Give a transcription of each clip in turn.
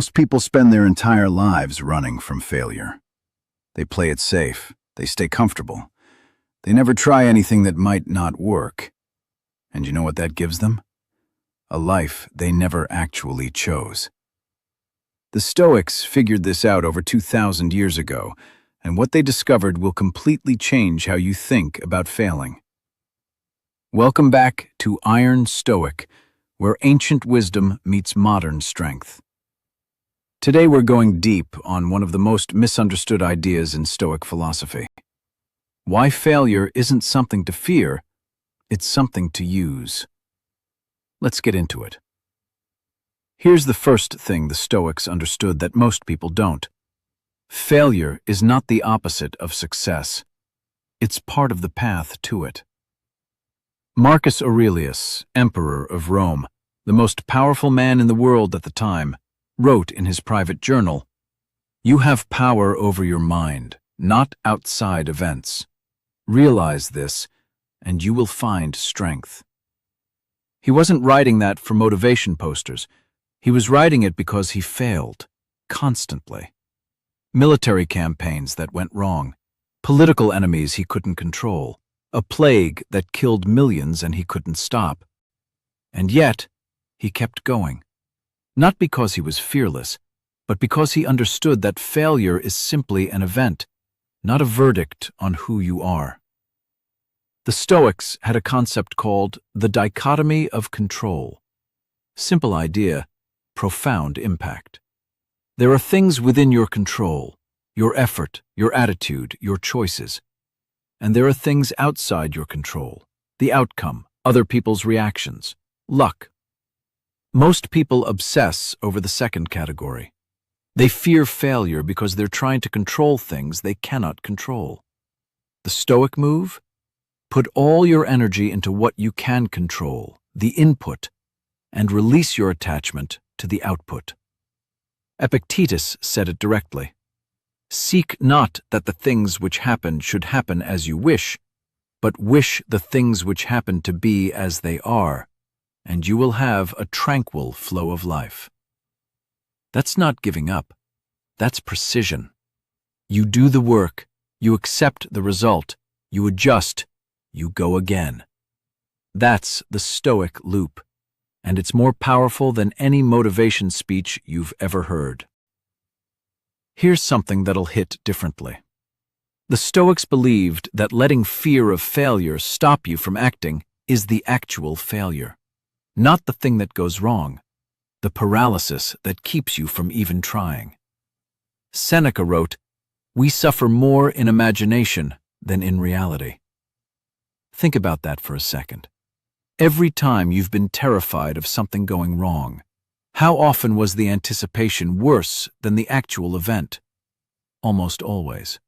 Most people spend their entire lives running from failure. They play it safe. They stay comfortable. They never try anything that might not work. And you know what that gives them? A life they never actually chose. The Stoics figured this out over 2,000 years ago, and what they discovered will completely change how you think about failing. Welcome back to Iron Stoic, where ancient wisdom meets modern strength. Today we're going deep on one of the most misunderstood ideas in Stoic philosophy. Why failure isn't something to fear, it's something to use. Let's get into it. Here's the first thing the Stoics understood that most people don't. Failure is not the opposite of success. It's part of the path to it. Marcus Aurelius, emperor of Rome, the most powerful man in the world at the time, wrote in his private journal, "You have power over your mind, not outside events. Realize this, and you will find strength." He wasn't writing that for motivation posters. He was writing it because he failed, constantly. Military campaigns that went wrong, political enemies he couldn't control, a plague that killed millions and he couldn't stop. And yet, he kept going. Not because he was fearless, but because he understood that failure is simply an event, not a verdict on who you are. The Stoics had a concept called the dichotomy of control. Simple idea, profound impact. There are things within your control, your effort, your attitude, your choices. And there are things outside your control, the outcome, other people's reactions, luck. Most people obsess over the second category. They fear failure because they're trying to control things they cannot control. The Stoic move? Put all your energy into what you can control, the input, and release your attachment to the output. Epictetus said it directly. Seek not that the things which happen should happen as you wish, but wish the things which happen to be as they are, and you will have a tranquil flow of life. That's not giving up. That's precision. You do the work, you accept the result, you adjust, you go again. That's the Stoic loop, and it's more powerful than any motivation speech you've ever heard. Here's something that'll hit differently. The Stoics believed that letting fear of failure stop you from acting is the actual failure, not the thing that goes wrong, the paralysis that keeps you from even trying. Seneca wrote, "We suffer more in imagination than in reality." Think about that for a second. Every time you've been terrified of something going wrong, how often was the anticipation worse than the actual event? Almost always.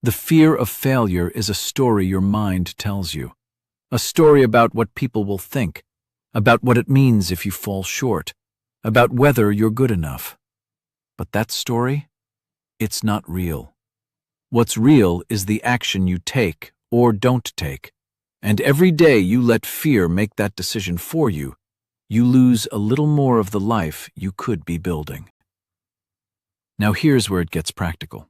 The fear of failure is a story your mind tells you, a story about what people will think, about what it means if you fall short, about whether you're good enough. But that story? It's not real. What's real is the action you take or don't take. And every day you let fear make that decision for you, you lose a little more of the life you could be building. Now here's where it gets practical.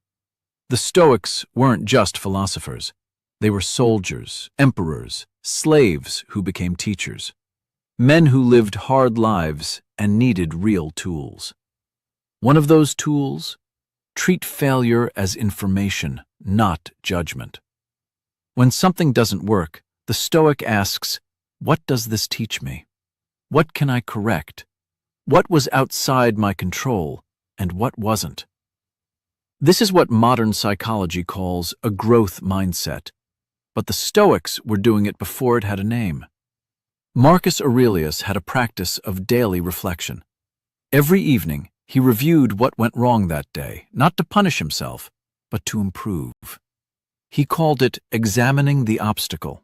The Stoics weren't just philosophers. They were soldiers, emperors, slaves who became teachers. Men who lived hard lives and needed real tools. One of those tools? Treat failure as information, not judgment. When something doesn't work, the Stoic asks, what does this teach me? What can I correct? What was outside my control, and what wasn't? This is what modern psychology calls a growth mindset, but the Stoics were doing it before it had a name. Marcus Aurelius had a practice of daily reflection. Every evening, he reviewed what went wrong that day, not to punish himself, but to improve. He called it examining the obstacle.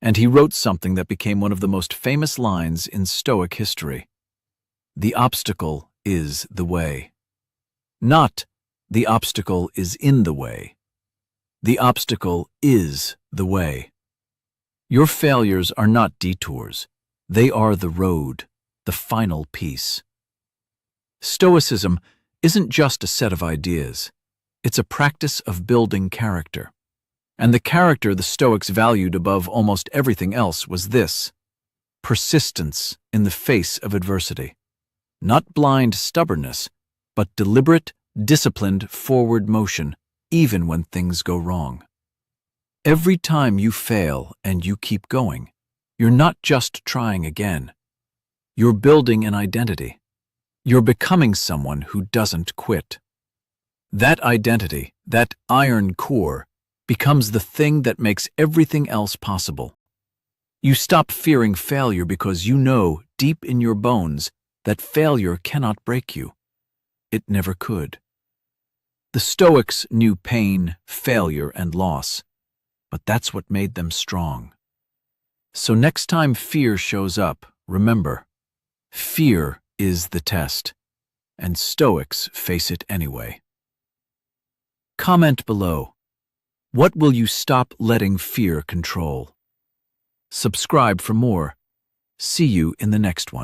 And he wrote something that became one of the most famous lines in Stoic history. The obstacle is the way. Not, the obstacle is in the way. The obstacle is the way. Your failures are not detours. They are the road, the final piece. Stoicism isn't just a set of ideas. It's a practice of building character. And the character the Stoics valued above almost everything else was this: persistence in the face of adversity. Not blind stubbornness, but deliberate, disciplined forward motion, even when things go wrong. Every time you fail and you keep going, you're not just trying again. You're building an identity. You're becoming someone who doesn't quit. That identity, that iron core, becomes the thing that makes everything else possible. You stop fearing failure because you know deep in your bones that failure cannot break you. It never could. The Stoics knew pain, failure, and loss, but that's what made them strong. So next time fear shows up, remember, fear is the test, and Stoics face it anyway. Comment below. What will you stop letting fear control? Subscribe for more. See you in the next one.